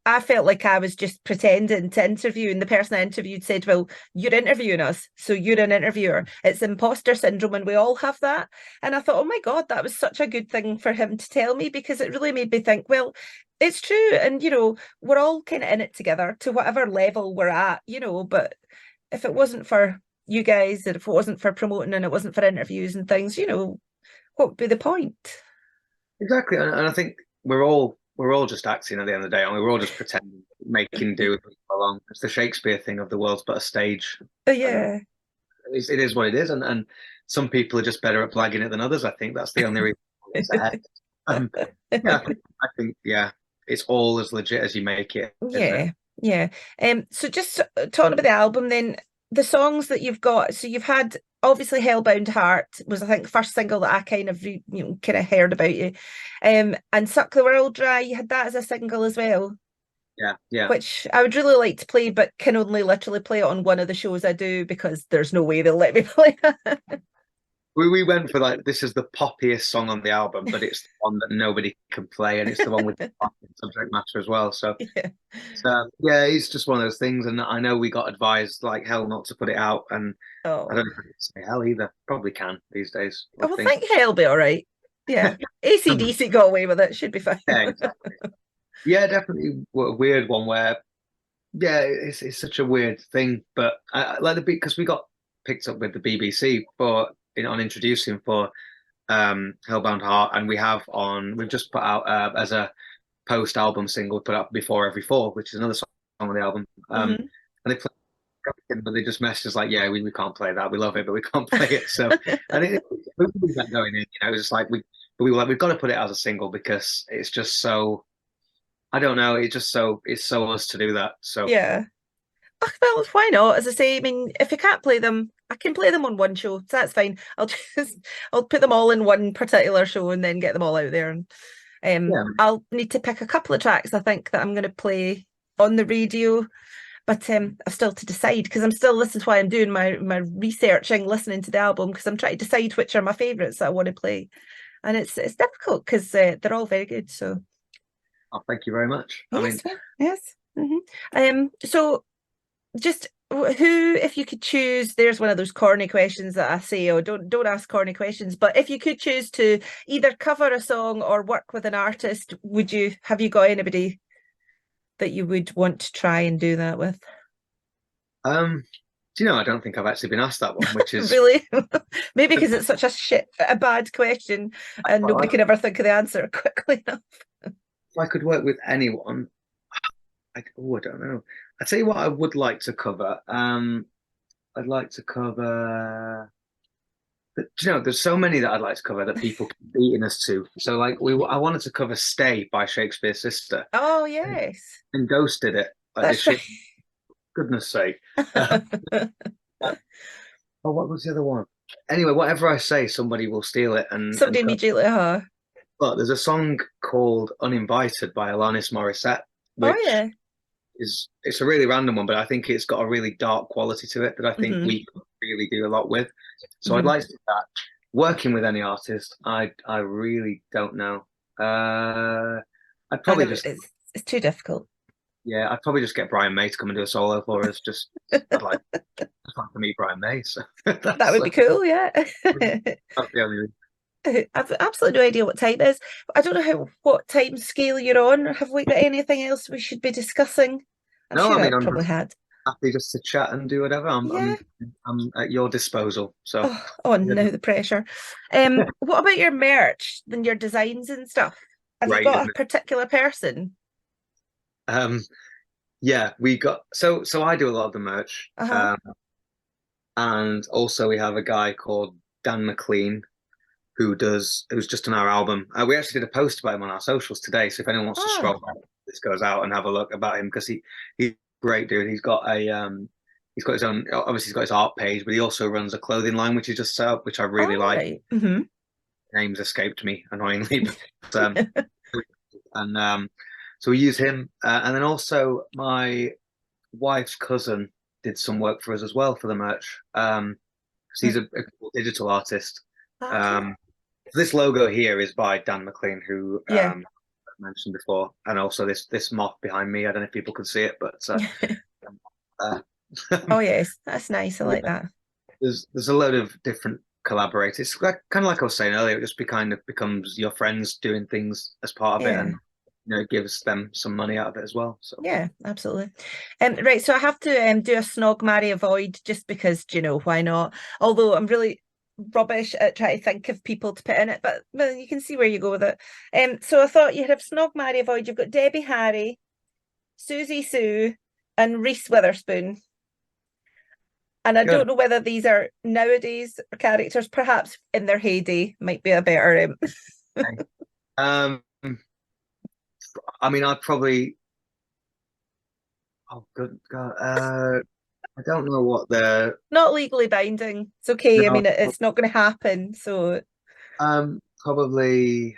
Speaker 1: I felt like I was just pretending to interview, and the person I interviewed said, "Well, you're interviewing us, so you're an interviewer." It's imposter syndrome, and we all have that. And I thought, oh my God, that was such a good thing for him to tell me because it really made me think, well, it's true, and we're all kind of in it together to whatever level we're at, But if it wasn't for you guys, and if it wasn't for promoting, and it wasn't for interviews and things, what would be the point?
Speaker 2: Exactly, and I think we're all just acting at the end of the day, and we're all just pretending, making do as we go along. It's the Shakespeare thing of the world's but a stage, and
Speaker 1: Yeah.
Speaker 2: it is what it is. And some people are just better at blagging it than others. I think that's the only reason it's ahead. Um, yeah, I think yeah, it's all as legit as you make it, isn't it?
Speaker 1: Yeah, yeah. So just talking about the album, then the songs that you've got. So you've had obviously "Hellbound Heart" was I think the first single that I kind of kind of heard about you, and "Suck the World Dry." You had that as a single as well,
Speaker 2: Yeah, yeah.
Speaker 1: which I would really like to play, but can only literally play it on one of the shows I do because there's no way they'll let me play it.
Speaker 2: We went for like this is the poppiest song on the album, but it's the one that nobody can play, and it's the one with the subject matter as well. So,
Speaker 1: Yeah.
Speaker 2: yeah, it's just one of those things. And I know we got advised like hell not to put it out, and I
Speaker 1: Oh,
Speaker 2: don't know if I can say hell either. Probably can these days, I
Speaker 1: I
Speaker 2: would
Speaker 1: will
Speaker 2: think.
Speaker 1: think he'll be all right. Yeah. AC/DC got away with it. Should be fine.
Speaker 2: Yeah, exactly. Yeah, definitely a weird one where yeah, it's such a weird thing, but I like the beat because we got picked up with the BBC on introducing for Hellbound Heart, and we've just put out as a post album single, put out Before Every Fall, which is another song on the album.
Speaker 1: Hmm.
Speaker 2: And they play everything, but they just messaged us like, yeah, we can't play that. We love it, but we can't play it. So, and we knew that going in, it was just like but we were like, we've got to put it as a single because it's just so, I don't know, it's so us to do that. So,
Speaker 1: Yeah. Oh, well, why not? As I say, I mean, if you can't play them, I can play them on one show, so that's fine. I'll put them all in one particular show and then get them all out there. And
Speaker 2: yeah,
Speaker 1: I'll need to pick a couple of tracks I think that I'm going to play on the radio, but I've still to decide because I'm still. This is why I'm doing my researching, listening to the album because I'm trying to decide which are my favourites that I want to play, and it's difficult because they're all very good. So
Speaker 2: oh, thank you very much. I
Speaker 1: yes,
Speaker 2: mean,
Speaker 1: well, yes. So just who, if you could choose, there's one of those corny questions that I say, oh, don't ask corny questions, but if you could choose to either cover a song or work with an artist, have you got anybody that you would want to try and do that with?
Speaker 2: um, do you know, I don't think I've actually been asked that one, which is
Speaker 1: Really? Maybe because it's such a bad question and
Speaker 2: quite
Speaker 1: nobody
Speaker 2: like.
Speaker 1: can ever think of the answer quickly enough.
Speaker 2: If I could work with anyone, I don't know. I tell you what, I would like to cover. I'd like to cover. But, there's so many that I'd like to cover that people keep beating us to. So, like, I wanted to cover "Stay" by Shakespeare's Sister,
Speaker 1: Oh yes.
Speaker 2: and Ghost did it, like this
Speaker 1: That's
Speaker 2: shit.
Speaker 1: right.
Speaker 2: Goodness sake. Oh, what was the other one? Anyway, whatever I say, somebody will steal it.
Speaker 1: Somebody immediately, huh?
Speaker 2: But there's a song called "Uninvited" by Alanis Morissette,
Speaker 1: Oh
Speaker 2: which
Speaker 1: yeah.
Speaker 2: is it's a really random one, but I think it's got a really dark quality to it that I think
Speaker 1: Hmm.
Speaker 2: we could really do a lot with. So I'd
Speaker 1: Hmm.
Speaker 2: like to do that. Working with any artist, I really don't know. I'd
Speaker 1: I
Speaker 2: probably
Speaker 1: know
Speaker 2: just
Speaker 1: it's too difficult.
Speaker 2: yeah, I'd probably just get Brian May to come and do a solo for us. Just I'd like to meet Brian May. So
Speaker 1: That
Speaker 2: that's
Speaker 1: would be cool, yeah.
Speaker 2: that's the only reason.
Speaker 1: I've absolutely no idea what time it is. I don't know what time scale you're on. Have we got anything else we should be discussing? I'm
Speaker 2: No, I
Speaker 1: sure I
Speaker 2: mean
Speaker 1: probably had.
Speaker 2: happy just to chat and do whatever.
Speaker 1: Yeah.
Speaker 2: I'm at your disposal. So
Speaker 1: Oh, now the pressure. What about your merch and your designs and stuff? Have you
Speaker 2: great,
Speaker 1: got a
Speaker 2: isn't it?
Speaker 1: particular person?
Speaker 2: Um, yeah, we got so I do a lot of the merch.
Speaker 1: Uh-huh.
Speaker 2: And also we have a guy called Dan McLean who's just on our album. We actually did a post about him on our socials today. So if anyone wants to
Speaker 1: Ah,
Speaker 2: scroll back, this goes out and have a look about him because he's a great dude. He's got his own obviously he's got his art page, but he also runs a clothing line which he just set up, which I really
Speaker 1: all
Speaker 2: like.
Speaker 1: right. Mm-hmm.
Speaker 2: Names escaped me annoyingly, but and so we use him, and then also my wife's cousin did some work for us as well for the merch. 'Cause he's a cool digital artist.
Speaker 1: Okay.
Speaker 2: Um, this logo here is by Dan McLean, who
Speaker 1: Yeah.
Speaker 2: I mentioned before, and also this moth behind me. I don't know if people can see it, but uh,
Speaker 1: Oh yes, that's nice. I like that.
Speaker 2: there's a load of different collaborators. It's like, kind of like I was saying earlier. It just becomes your friends doing things as part of it, and
Speaker 1: Yeah.
Speaker 2: it gives them some money out of it as well. So
Speaker 1: Yeah, absolutely. Right, so I have to do a snog, marry, avoid just because, why not? Although I'm really rubbish at trying to think of people to put in it, but well, you can see where you go with it. So I thought you'd have snog, marry, avoid. You've got Debbie Harry, Susie Sue, and Reese Witherspoon. And I
Speaker 2: good.
Speaker 1: don't know whether these are nowadays characters, perhaps in their heyday might be a better.
Speaker 2: Okay. Um, I mean, I'd probably. Oh, good God. I don't know what the
Speaker 1: Not legally binding. It's okay. I
Speaker 2: no.
Speaker 1: mean, it's not going to happen. So,
Speaker 2: Probably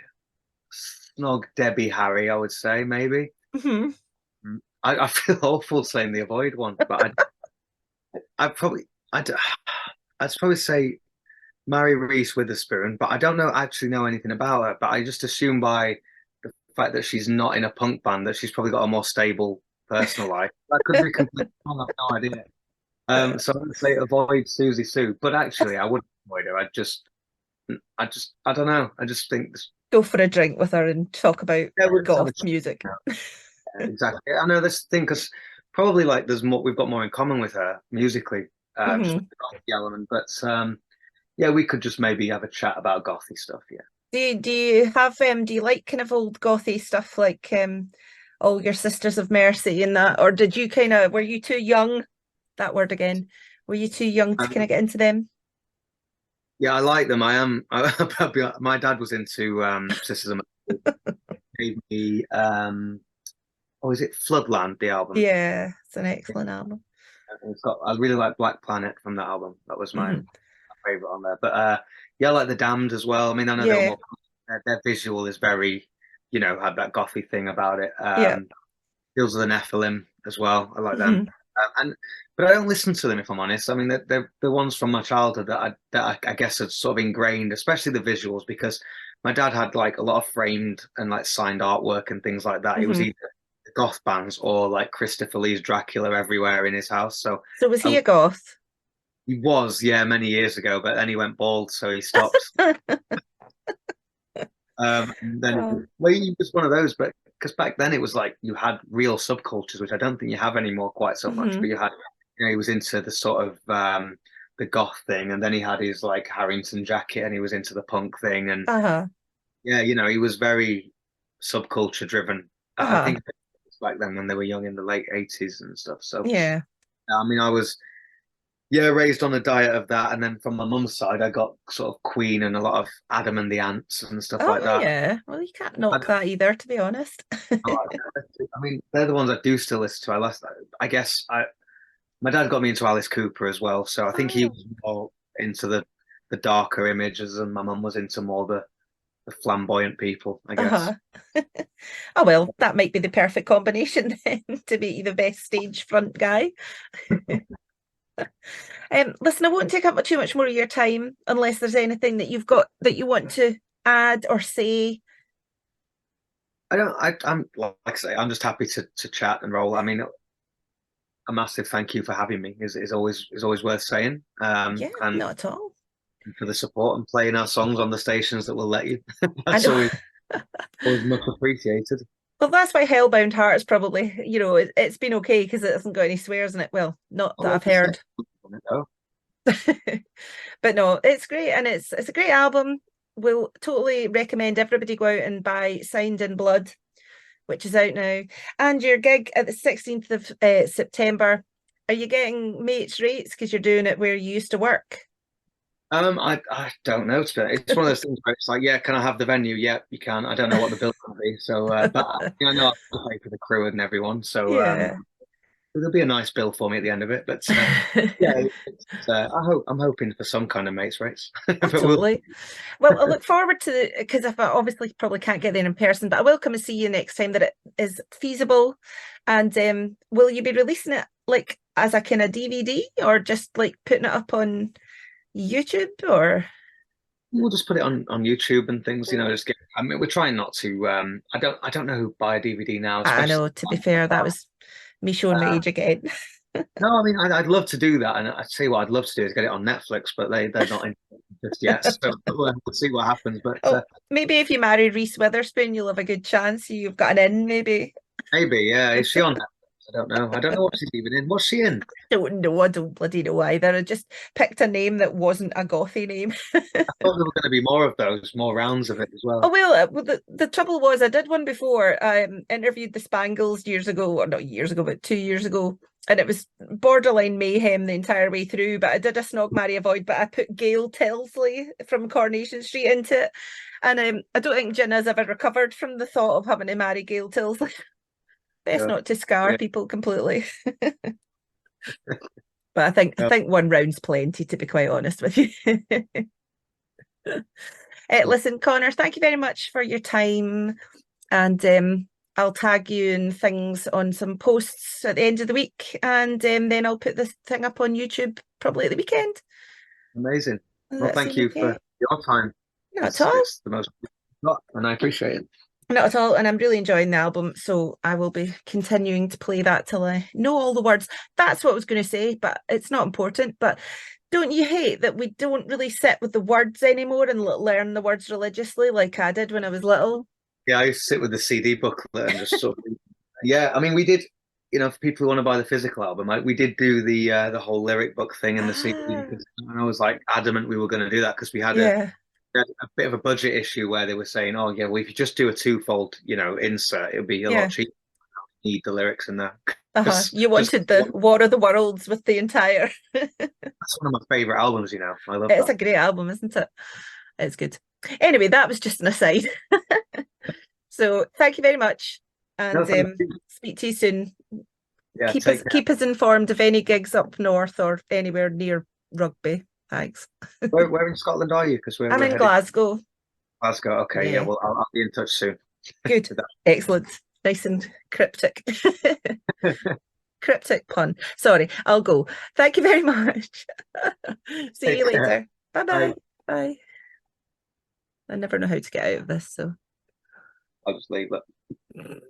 Speaker 2: Snog Debbie Harry. I would say maybe.
Speaker 1: mhm.
Speaker 2: I feel awful saying the avoid one, but I probably I'd probably say marry Reese Witherspoon, but I don't actually know anything about her. But I just assume by the fact that she's not in a punk band that she's probably got a more stable personal life. That could be completely wrong. I've no idea. So I would say avoid Susie Sue, but actually I wouldn't avoid her. I don't know. I just think this,
Speaker 1: Go for a drink with her and talk about
Speaker 2: yeah, we'll just have a
Speaker 1: goth
Speaker 2: chat.
Speaker 1: music.
Speaker 2: Exactly. I know this thing because probably like there's more we've got more in common with her musically, just
Speaker 1: Hmm.
Speaker 2: the gothy element. But yeah, we could just maybe have a chat about gothy stuff. Yeah.
Speaker 1: Do you like kind of old gothy stuff like all your Sisters of Mercy and that, or did you were you too young? That word again. Were you too young to kind of
Speaker 2: Um,
Speaker 1: get into them?
Speaker 2: yeah, I like them. I am. My dad was into Sisters of Mercy. Gave me oh, is it Floodland, the album?
Speaker 1: Yeah, it's an excellent album.
Speaker 2: It's got. I really like Black Planet from that album. That was my
Speaker 1: Hmm.
Speaker 2: favorite on there. But yeah, I like the Damned as well. I mean, I know they were
Speaker 1: Yeah,
Speaker 2: more. Their visual is very, had that gothy thing about it.
Speaker 1: yeah.
Speaker 2: Hills of the Nephilim as well. I like them.
Speaker 1: Hmm.
Speaker 2: And but I don't listen to them if I'm honest. I mean, they're the ones from my childhood that I guess are sort of ingrained, especially the visuals, because my dad had like a lot of framed and like signed artwork and things like that. It was
Speaker 1: Hmm.
Speaker 2: either the goth bands or like Christopher Lee's Dracula everywhere in his house. So
Speaker 1: So was he
Speaker 2: I,
Speaker 1: a goth?
Speaker 2: he was, yeah, many years ago, but then he went bald, so he stopped. And then,
Speaker 1: Oh.
Speaker 2: well, he was one of those, but because back then it was like you had real subcultures, which I don't think you have anymore quite so much.
Speaker 1: Hmm.
Speaker 2: But he was into the sort of the goth thing, and then he had his like Harrington jacket, and he was into the punk thing, and
Speaker 1: Uh-huh.
Speaker 2: yeah, he was very subculture driven. I
Speaker 1: Uh-huh.
Speaker 2: think back then when they were young in the late 80s and stuff. So
Speaker 1: Yeah.
Speaker 2: I mean, I was Yeah, raised on a diet of that, and then from my mum's side, I got sort of Queen and a lot of Adam and the Ants and stuff like
Speaker 1: Oh
Speaker 2: that.
Speaker 1: yeah, well you can't
Speaker 2: I,
Speaker 1: knock that either, to be honest.
Speaker 2: I mean, they're the ones I do still listen to. I guess my dad got me into Alice Cooper as well, so I think he
Speaker 1: Oh,
Speaker 2: was more into the darker images, and my mum was into more the flamboyant people, I guess.
Speaker 1: uh-huh. Oh well, that might be the perfect combination then to be the best stage front guy. Listen, I won't take up too much more of your time unless there's anything that you've got that you want to add or say.
Speaker 2: I don't. I'm like I say, I'm just happy to chat and roll. I mean, a massive thank you for having me is always worth saying.
Speaker 1: Yeah,
Speaker 2: And
Speaker 1: not at all.
Speaker 2: for the support and playing our songs on the stations that will let you.
Speaker 1: I
Speaker 2: That's
Speaker 1: know.
Speaker 2: always much appreciated.
Speaker 1: Well, that's why Hellbound Hearts probably, it's been okay because it hasn't got any swears in it. Well, not
Speaker 2: Oh,
Speaker 1: that
Speaker 2: well,
Speaker 1: I've heard.
Speaker 2: no.
Speaker 1: But no, it's great and it's a great album. We'll totally recommend everybody go out and buy Signed in Blood, which is out now. And your gig at the 16th of September. Are you getting mates rates because you're doing it where you used to work?
Speaker 2: I don't know. It's one of those things where it's like, yeah, can I have the venue? Yeah, you can. I don't know what the bill's going to be. So, but I know I'll pay for the crew and everyone. So,
Speaker 1: Yeah.
Speaker 2: there'll be a nice bill for me at the end of it. But yeah, I'm hoping for some kind of mates race.
Speaker 1: Oh,
Speaker 2: But we'll
Speaker 1: totally. Well, I look forward to because if I obviously probably can't get there in person, but I will come and see you next time that it is feasible. And will you be releasing it like as a kind of DVD or just like putting it up on YouTube or?
Speaker 2: we'll just put it on YouTube and things. Just get. I mean, we're trying not to. I don't know who buy a DVD now,
Speaker 1: I
Speaker 2: especially.
Speaker 1: know, to be fair, that was me showing my age again.
Speaker 2: No, I mean, I'd love to do that, and I'd say what I'd love to do is get it on Netflix, but they're not in just yet. So we'll see what happens. But
Speaker 1: Oh, maybe if you marry Reese Witherspoon, you'll have a good chance. You've got an in, maybe.
Speaker 2: maybe, yeah, is she on Netflix? I don't know. I don't know what she's even in. What's she in?
Speaker 1: Don't know, I don't bloody know either. I just picked a name that wasn't a gothy name.
Speaker 2: I thought there were going to be more of those, more rounds of it as
Speaker 1: Oh
Speaker 2: well.
Speaker 1: well, the trouble was I did one before. I interviewed the Spangles years ago, or not years ago, but 2 years ago, and it was borderline mayhem the entire way through. But I did a Snog Marry Avoid, but I put Gail Tilsley from Coronation Street into it, and I don't think Gina's ever recovered from the thought of having to marry Gail Tilsley. Best
Speaker 2: So,
Speaker 1: not to scar
Speaker 2: yeah,
Speaker 1: people completely. But I think one round's plenty, to be quite honest with you. Listen, Connor, thank you very much for your time. And I'll tag you and things on some posts at the end of the week. And then I'll put this thing up on YouTube probably at the weekend.
Speaker 2: amazing.
Speaker 1: Does
Speaker 2: Well,
Speaker 1: that
Speaker 2: thank
Speaker 1: seem
Speaker 2: you
Speaker 1: okay?
Speaker 2: for your time.
Speaker 1: Not at
Speaker 2: It's
Speaker 1: all.
Speaker 2: it's the most, and I appreciate it.
Speaker 1: Not at all. And I'm really enjoying the album. So I will be continuing to play that till I know all the words. That's what I was going to say, but it's not important. But don't you hate that we don't really sit with the words anymore and learn the words religiously like I did when I was little?
Speaker 2: Yeah, I used to sit with the CD booklet and just sort of. Yeah, I mean, we did. For people who want to buy the physical album, we did do the whole lyric book thing and the CD,
Speaker 1: Ah,
Speaker 2: and I was like adamant we were going to do that because
Speaker 1: yeah.
Speaker 2: we had a bit of a budget issue where they were saying, "Oh yeah, well if you just do a twofold, insert, it'll be a lot
Speaker 1: Yeah.
Speaker 2: cheaper. Need the lyrics in there
Speaker 1: Uh-huh.
Speaker 2: because
Speaker 1: You
Speaker 2: just
Speaker 1: wanted the War of the Worlds with the entire.
Speaker 2: that's one of my favorite albums. I love
Speaker 1: It's
Speaker 2: that.
Speaker 1: a great album, isn't it? It's good. Anyway, that was just an aside. So thank you very much,
Speaker 2: No,
Speaker 1: and
Speaker 2: thank you.
Speaker 1: speak to you soon.
Speaker 2: Yeah,
Speaker 1: Keep us
Speaker 2: take care.
Speaker 1: keep us informed of any gigs up north or anywhere near Rugby. Thanks.
Speaker 2: Where in Scotland are you? Because we're
Speaker 1: I'm
Speaker 2: we're
Speaker 1: in
Speaker 2: headed to
Speaker 1: Glasgow.
Speaker 2: Glasgow. Okay, yeah,
Speaker 1: Yeah,
Speaker 2: well I'll be in touch soon
Speaker 1: good,
Speaker 2: with
Speaker 1: excellent, nice and cryptic.
Speaker 2: that.
Speaker 1: Cryptic pun. Sorry, I'll go. Thank you very much. See you
Speaker 2: Take care.
Speaker 1: later. Bye
Speaker 2: Bye.
Speaker 1: bye. Bye. I never know how to get out of this, so.
Speaker 2: I'll just leave it.